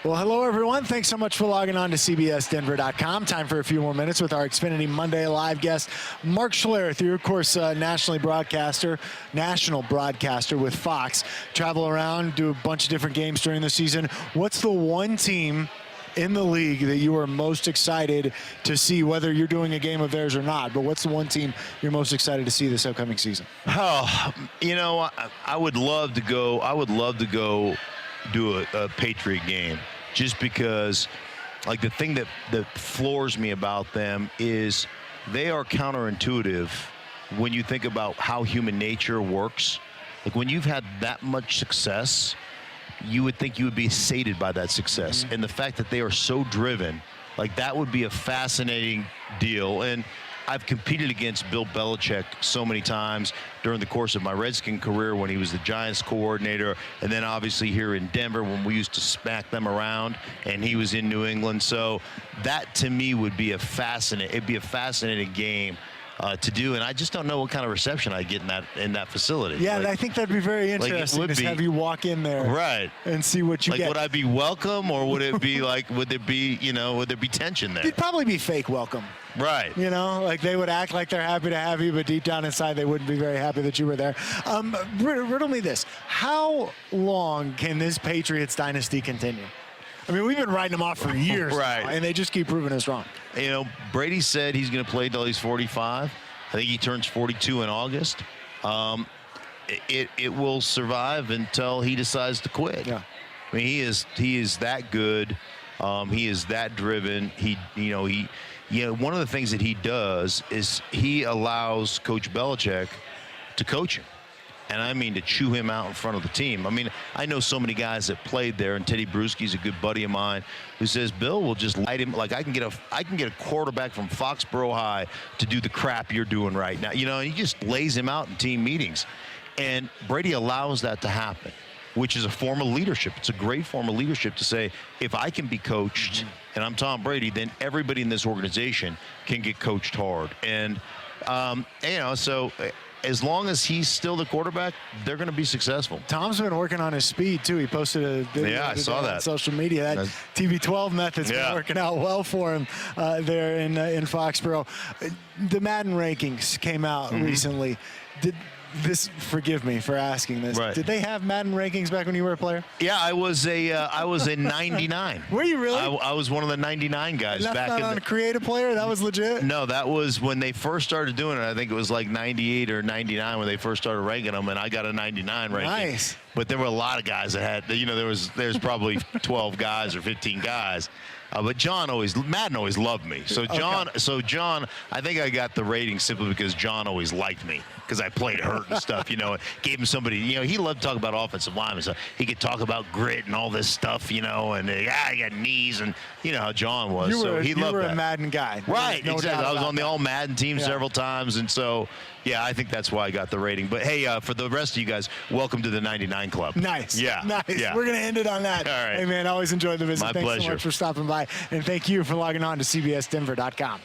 Well, hello, everyone. Thanks so much for logging on to CBSDenver.com. Time for a few more minutes with our Xfinity Monday Live guest, Mark Schlereth. You're, of course, national broadcaster with Fox. Travel around, do a bunch of different games during the season. What's the one team in the league that you are most excited to see, whether you're doing a game of theirs or not? But what's the one team you're most excited to see this upcoming season? Oh, I would love to go do a Patriot game, just because, like, the thing that floors me about them is they are counterintuitive when you think about how human nature works. Like, when you've had that much success, you would think you would be sated by that success. And the fact that they are so driven, like, that would be a fascinating deal. And I've competed against Bill Belichick so many times during the course of my Redskin career when he was the Giants coordinator, and then obviously here in Denver when we used to smack them around and he was in New England. So that, to me, would be a fascinating game to do, and I just don't know what kind of reception I get in that facility. Yeah, I think that'd be very interesting to have you walk in there, right, and see what you get. Would I be welcome, or would it be like, would there be tension there? It'd probably be fake welcome. Right. Like they would act like they're happy to have you, but deep down inside they wouldn't be very happy that you were there. Riddle me this. How long can this Patriots dynasty continue? I mean, we've been writing them off for years, right, now, and they just keep proving us wrong. Brady said he's going to play till he's 45. I think he turns 42 in August. It will survive until he decides to quit. Yeah. I mean, he is that good. He is that driven. One of the things that he does is he allows Coach Belichick to coach him. And I mean to chew him out in front of the team. I mean, I know so many guys that played there, and Teddy Bruschi's a good buddy of mine who says Bill will just light him. Like, I can get a quarterback from Foxborough High to do the crap you're doing right now. And he just lays him out in team meetings. And Brady allows that to happen, which is a form of leadership. It's a great form of leadership to say, if I can be coached and I'm Tom Brady, then everybody in this organization can get coached hard. And, so as long as he's still the quarterback, they're going to be succexful. Tom's been working on his speed, too. He posted a video I saw that on social media. That TB12 method's been working out well for him there in Foxborough. The Madden rankings came out recently. Forgive me for asking this. Right. Did they have Madden rankings back when you were a player? Yeah, I was a 99. Were you really? I was one of the 99 guys back in on a creative player? That was legit? No, that was when they first started doing it. I think it was like 98 or 99 when they first started ranking them, and I got a 99 ranking. Nice. But there were a lot of guys that had, there's probably 12 guys or 15 guys. But Madden always loved me. So John, I think I got the rating simply because John always liked me because I played hurt and stuff, gave him somebody, he loved to talk about offensive linemen. So he could talk about grit and all this stuff, and he got knees, and you know how John was. He loved that. You were a Madden guy. Right, no exactly. I was on the that. all Madden team several times, and so, yeah, I think that's why I got the rating. But hey, for the rest of you guys, welcome to the 99 Club. Nice. Yeah. Nice. Yeah. We're going to end it on that. All right. Hey, man, always enjoyed the visit. My Thanks pleasure. so much for stopping by, and thank you for logging on to CBSDenver.com.